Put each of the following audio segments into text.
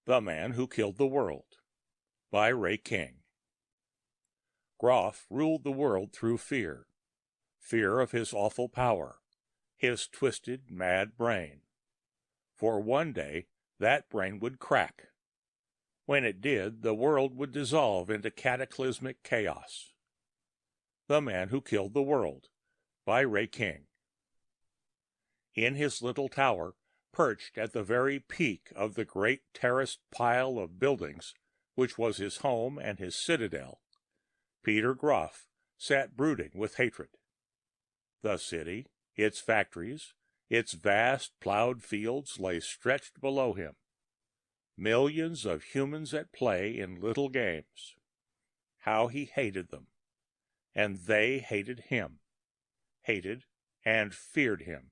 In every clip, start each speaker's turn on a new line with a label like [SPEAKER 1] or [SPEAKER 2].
[SPEAKER 1] The Man Who Killed the World by Ray King. Groff ruled the world through fear. Fear of his awful power, his twisted, mad brain. For one day that brain would crack. When it did, the world would dissolve into cataclysmic chaos. The Man Who Killed the World by Ray King. In his little tower, perched at the very peak of the great terraced pile of buildings which was his home and his citadel, Peter Groff sat brooding with hatred. The city, its factories, its vast plowed fields lay stretched below him. Millions of humans at play in little games. How he hated them. And they hated him. Hated and feared him.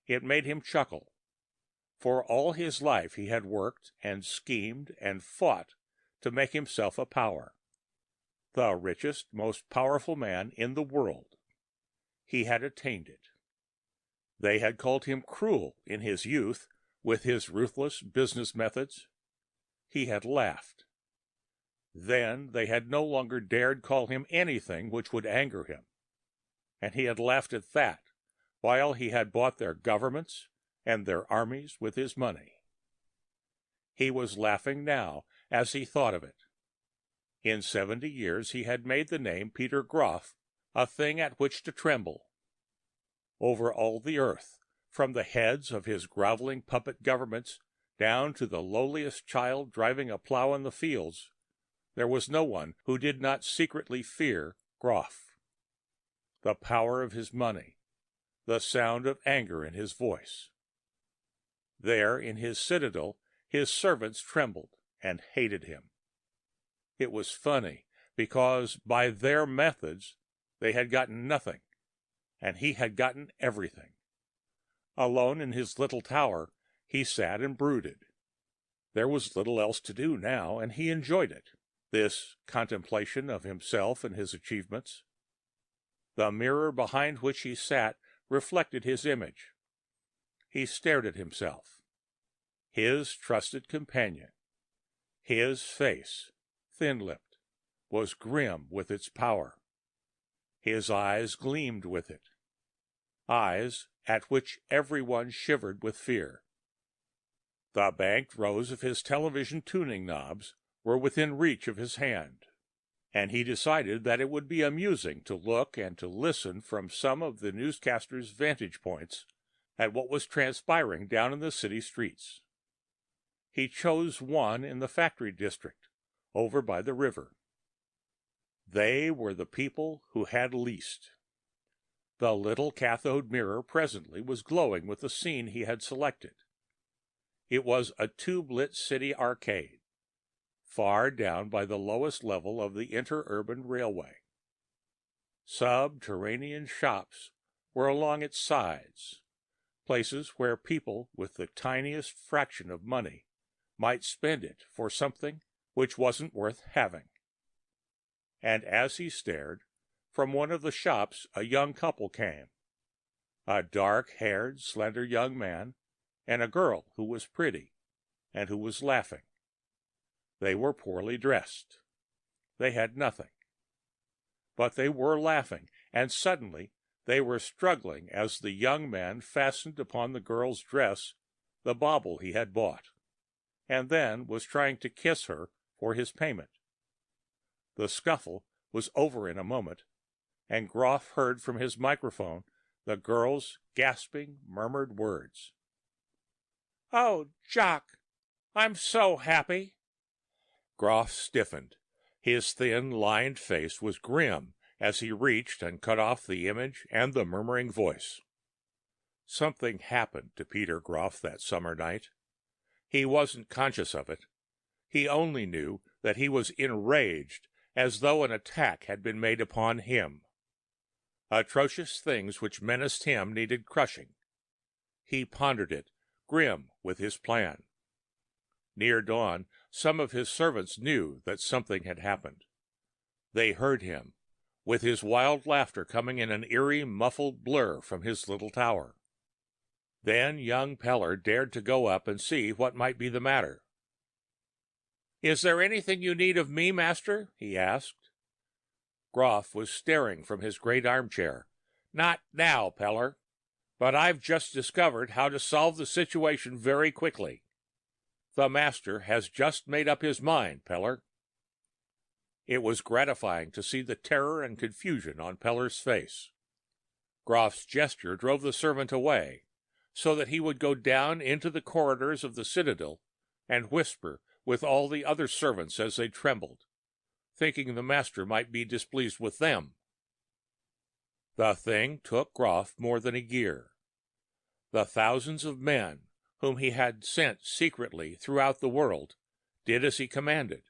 [SPEAKER 1] It made him chuckle. For all his life he had worked and schemed and fought to make himself a power. The richest, most powerful man in the world. He had attained it. They had called him cruel in his youth with his ruthless business methods. He had laughed. Then they had no longer dared call him anything which would anger him. And he had laughed at that, while he had bought their governments and their armies with his money. He was laughing now as he thought of it. In 70 years he had made the name Peter Groff a thing at which to tremble. Over all the earth, from the heads of his groveling puppet governments down to the lowliest child driving a plow in the fields, there was no one who did not secretly fear Groff. The power of his money, the sound of anger in his voice. There in his citadel his servants trembled and hated him. It was funny, because by their methods they had gotten nothing, and he had gotten everything. Alone in his little tower he sat and brooded. There was little else to do now, and he enjoyed it, this contemplation of himself and his achievements. The mirror behind which he sat reflected his image. He stared at himself. His trusted companion. His face, thin-lipped, was grim with its power. His eyes gleamed with it. Eyes at which everyone shivered with fear. The banked rows of his television tuning knobs were within reach of his hand, and he decided that it would be amusing to look and to listen from some of the newscasters' vantage points at what was transpiring down in the city streets. He chose one in the factory district, over by the river. They were the people who had least. The little cathode mirror presently was glowing with the scene he had selected. It was a tube-lit city arcade, far down by the lowest level of the interurban railway. Subterranean shops were along its sides, places where people with the tiniest fraction of money might spend it for something which wasn't worth having. And as he stared, from one of the shops a young couple came, a dark-haired, slender young man and a girl who was pretty and who was laughing. They were poorly dressed. They had nothing. But they were laughing, and suddenly they were struggling as the young man fastened upon the girl's dress the bauble he had bought, and then was trying to kiss her for his payment. The scuffle was over in a moment, and Groff heard from his microphone the girl's gasping, murmured words. "Oh, Jock, I'm so happy." Groff stiffened. His thin, lined face was grim as he reached and cut off the image and the murmuring voice. Something happened to Peter Groff that summer night. He wasn't conscious of it. He only knew that he was enraged, as though an attack had been made upon him. Atrocious things which menaced him needed crushing. He pondered it, grim with his plan. Near dawn, some of his servants knew that something had happened. They heard him, with his wild laughter coming in an eerie, muffled blur from his little tower. Then young Peller dared to go up and see what might be the matter. Is there anything you need of me, master? He asked. Groff was staring from his great armchair. Not now, Peller. But I've just discovered how to solve the situation very quickly. The master has just made up his mind, Peller. It was gratifying to see the terror and confusion on Peller's face. Groff's gesture drove the servant away, so that he would go down into the corridors of the citadel and whisper with all the other servants as they trembled, thinking the master might be displeased with them. The thing took Groff more than a year. The thousands of men whom he had sent secretly throughout the world did as he commanded,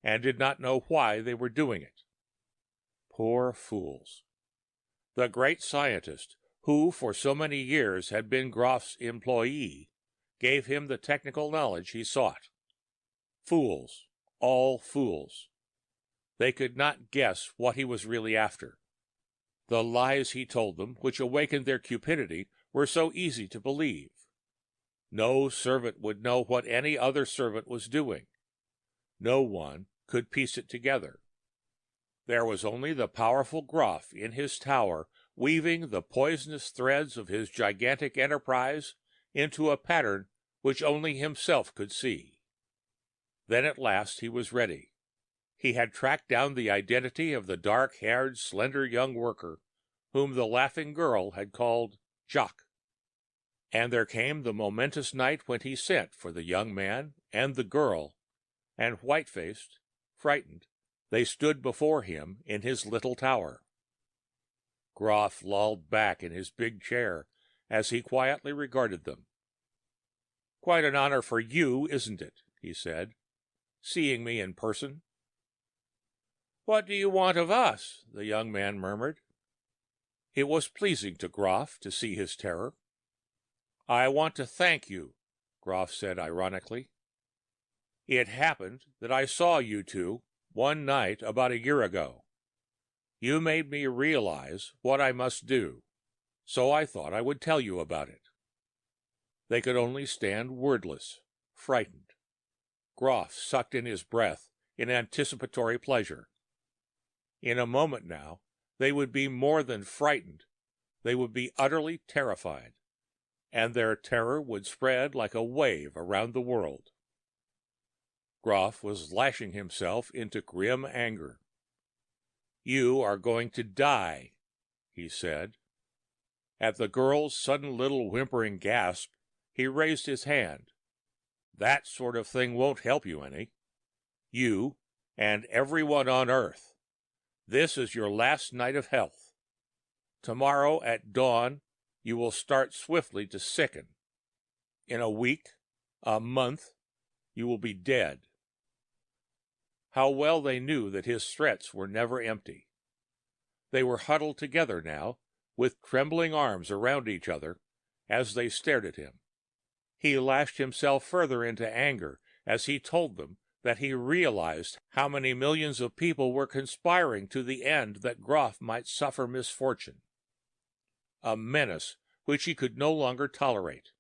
[SPEAKER 1] and did not know why they were doing it. Poor fools! The great scientist, who for so many years had been Groff's employee, gave him the technical knowledge he sought. Fools, all fools. They could not guess what he was really after. The lies he told them, which awakened their cupidity, were so easy to believe. No servant would know what any other servant was doing. No one could piece it together. There was only the powerful Groff in his tower, weaving the poisonous threads of his gigantic enterprise into a pattern which only himself could see. Then at last he was ready. He had tracked down the identity of the dark-haired, slender young worker, whom the laughing girl had called Jacques. And there came the momentous night when he sent for the young man and the girl, and white-faced, frightened, they stood before him in his little tower. Groff lolled back in his big chair as he quietly regarded them. "Quite an honor for you, isn't it?" he said, "seeing me in person." "What do you want of us?" the young man murmured. It was pleasing to Groff to see his terror. "I want to thank you," Groff said ironically. "It happened that I saw you two one night about a year ago. You made me realize what I must do, so I thought I would tell you about it." They could only stand wordless, frightened. Groff sucked in his breath in anticipatory pleasure. In a moment now, they would be more than frightened. They would be utterly terrified, and their terror would spread like a wave around the world. Groff was lashing himself into grim anger. "You are going to die," he said. At the girl's sudden little whimpering gasp, he raised his hand. "That sort of thing won't help you any. You and everyone on Earth. This is your last night of health. Tomorrow at dawn, you will start swiftly to sicken. In a week, a month, you will be dead." How well they knew that his threats were never empty. They were huddled together now, with trembling arms around each other, as they stared at him. He lashed himself further into anger as he told them that he realized how many millions of people were conspiring to the end that Groff might suffer misfortune. A menace which he could no longer tolerate.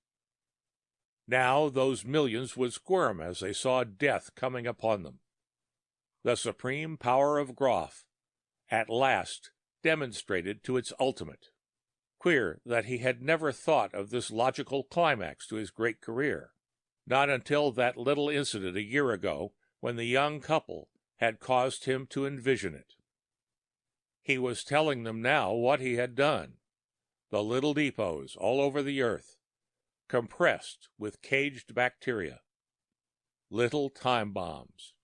[SPEAKER 1] Now those millions would squirm as they saw death coming upon them. The supreme power of Groff, at last demonstrated to its ultimate. Queer that he had never thought of this logical climax to his great career, not until that little incident a year ago when the young couple had caused him to envision it. He was telling them now what he had done. The little depots all over the earth, compressed with caged bacteria. Little time bombs,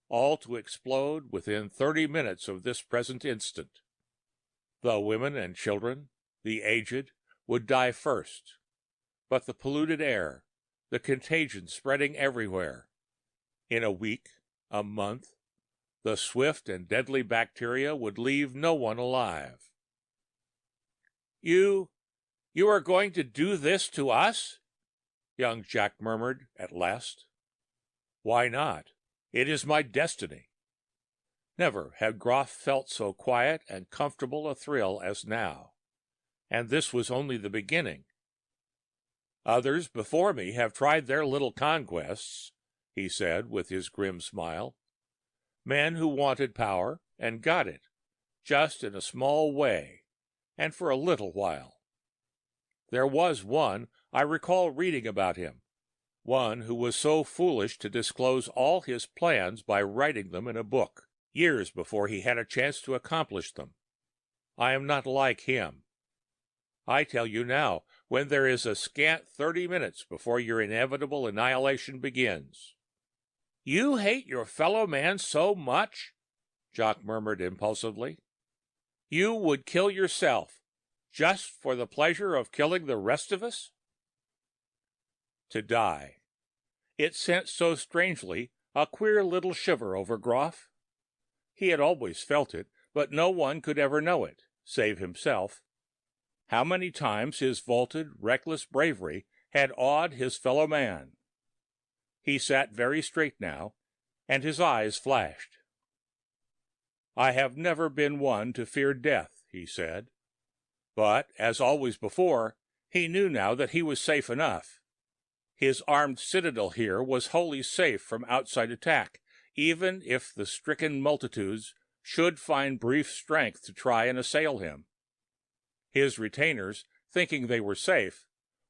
[SPEAKER 1] all to explode within 30 minutes of this present instant. The women and children, the aged, would die first, but the polluted air, the contagion spreading everywhere. In a week, a month, the swift and deadly bacteria would leave no one alive. You are going to do this to us?" young Jack murmured at last. "Why not? It is my destiny." Never had Groff felt so quiet and comfortable a thrill as now, and this was only the beginning. Others before me have tried their little conquests, he said with his grim smile. Men who wanted power and got it, just in a small way, and for a little while. There was one, I recall reading about him, one who was so foolish to disclose all his plans by writing them in a book, years before he had a chance to accomplish them. I am not like him. I tell you now, when there is a scant 30 minutes before your inevitable annihilation begins. You hate your fellow man so much? Jock murmured impulsively. You would kill yourself, just for the pleasure of killing the rest of us? To die. It sent so strangely a queer little shiver over Groff. He had always felt it, but no one could ever know it, save himself. How many times his vaulted, reckless bravery had awed his fellow man. He sat very straight now, and his eyes flashed. I have never been one to fear death, he said. But, as always before, he knew now that he was safe enough. His armed citadel here was wholly safe from outside attack, even if the stricken multitudes should find brief strength to try and assail him. His retainers, thinking they were safe,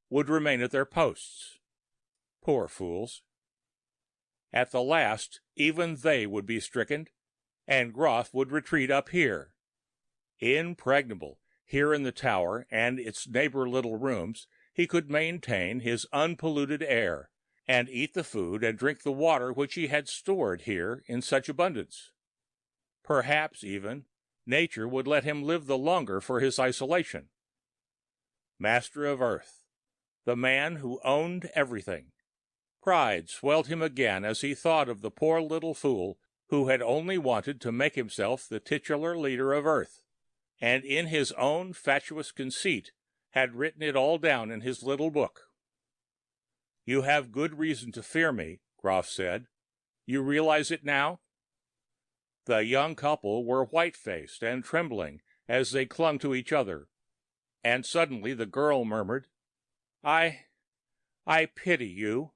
[SPEAKER 1] would remain at their posts. Poor fools. At the last, even they would be stricken, and Groff would retreat up here. Impregnable, here in the tower and its neighbor little rooms, he could maintain his unpolluted air, and eat the food and drink the water which he had stored here in such abundance. Perhaps, even, nature would let him live the longer for his isolation. Master of Earth, the man who owned everything. Pride swelled him again as he thought of the poor little fool who had only wanted to make himself the titular leader of Earth, and in his own fatuous conceit had written it all down in his little book. You have good reason to fear me, Groff said. You realize it now? The young couple were white-faced and trembling as they clung to each other, and suddenly the girl murmured, I pity you.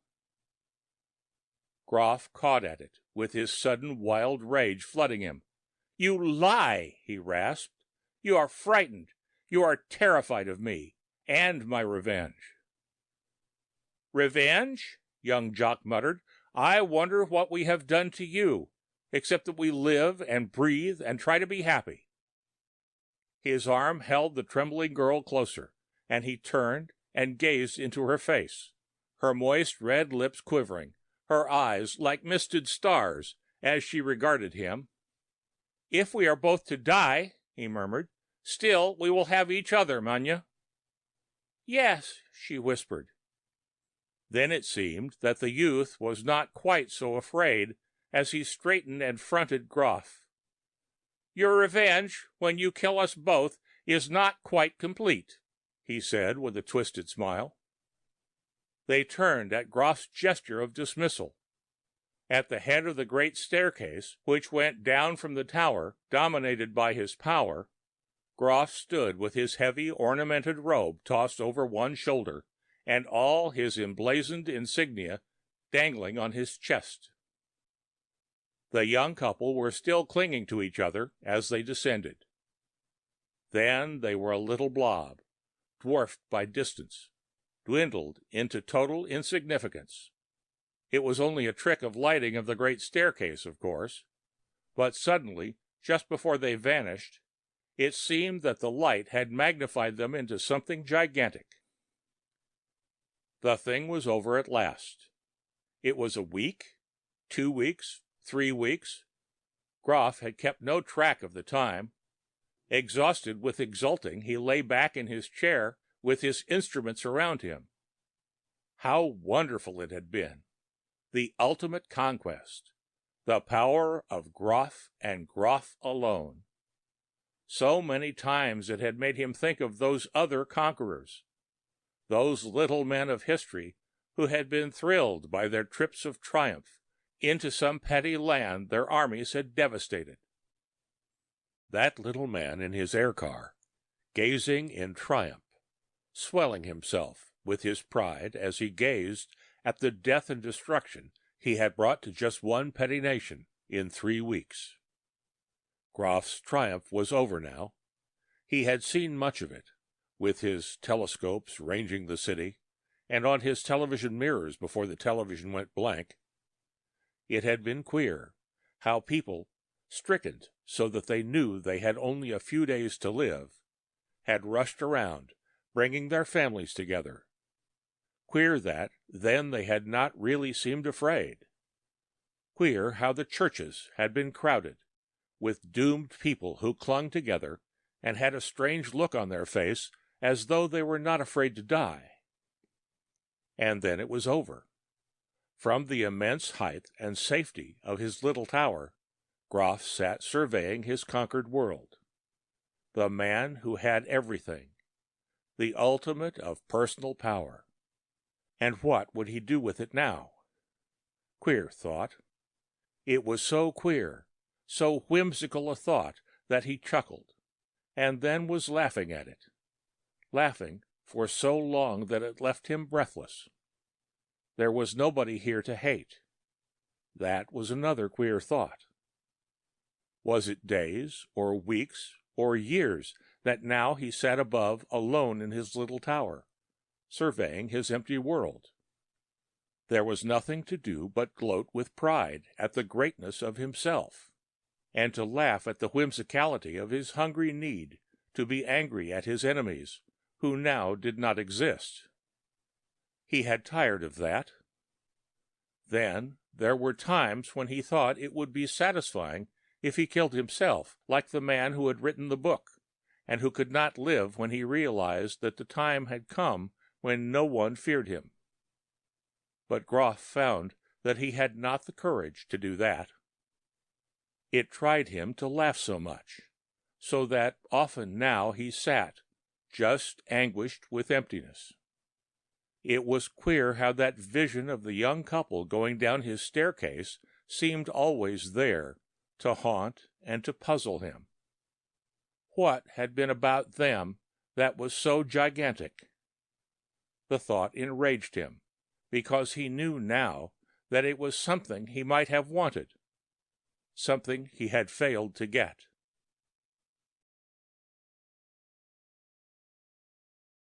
[SPEAKER 1] Groff caught at it, with his sudden wild rage flooding him. You lie, he rasped. You are frightened. You are terrified of me and my revenge. Revenge? Young Jock muttered. I wonder what we have done to you, except that we live and breathe and try to be happy. His arm held the trembling girl closer, and he turned and gazed into her face, her moist red lips quivering, her eyes like misted stars as she regarded him. If we are both to die, he murmured, still we will have each other, Manya. Yes, she whispered. Then it seemed that the youth was not quite so afraid as he straightened and fronted Groff. Your revenge, when you kill us both, is not quite complete, he said with a twisted smile. They turned at Groff's gesture of dismissal. At the head of the great staircase, which went down from the tower, dominated by his power, Groff stood with his heavy ornamented robe tossed over one shoulder, and all his emblazoned insignia dangling on his chest. The young couple were still clinging to each other as they descended. Then they were a little blob, dwarfed by distance, dwindled into total insignificance. It was only a trick of lighting of the great staircase, of course, but suddenly, just before they vanished, it seemed that the light had magnified them into something gigantic. The thing was over at last. It was a week, 2 weeks, 3 weeks. Groff had kept no track of the time. Exhausted with exulting, he lay back in his chair with his instruments around him. How wonderful it had been! The ultimate conquest, the power of Groff and Groff alone. So many times it had made him think of those other conquerors, those little men of history who had been thrilled by their trips of triumph into some petty land their armies had devastated. That little man in his air car, gazing in triumph, swelling himself with his pride as he gazed at the death and destruction he had brought to just one petty nation in 3 weeks. Groff's triumph was over now. He had seen much of it, with his telescopes ranging the city, and on his television mirrors before the television went blank. It had been queer, how people, stricken so that they knew they had only a few days to live, had rushed around, bringing their families together. Queer that then they had not really seemed afraid. Queer how the churches had been crowded, with doomed people who clung together and had a strange look on their face as though they were not afraid to die. And then it was over. From the immense height and safety of his little tower, Groff sat surveying his conquered world. The man who had everything, the ultimate of personal power. And what would he do with it now? Queer thought. It was so queer, so whimsical a thought that he chuckled, and then was laughing at it. Laughing for so long that it left him breathless. There was nobody here to hate. That was another queer thought. Was it days, or weeks, or years that now he sat above alone in his little tower, surveying his empty world? There was nothing to do but gloat with pride at the greatness of himself, and to laugh at the whimsicality of his hungry need to be angry at his enemies, who now did not exist. He had tired of that. Then there were times when he thought it would be satisfying if he killed himself, like the man who had written the book, and who could not live when he realized that the time had come when no one feared him. But Groff found that he had not the courage to do that. It tried him to laugh so much, so that often now he sat, just anguished with emptiness. It was queer how that vision of the young couple going down his staircase seemed always there, to haunt and to puzzle him. What had been about them that was so gigantic? The thought enraged him, because he knew now that it was something he might have wanted, something he had failed to get.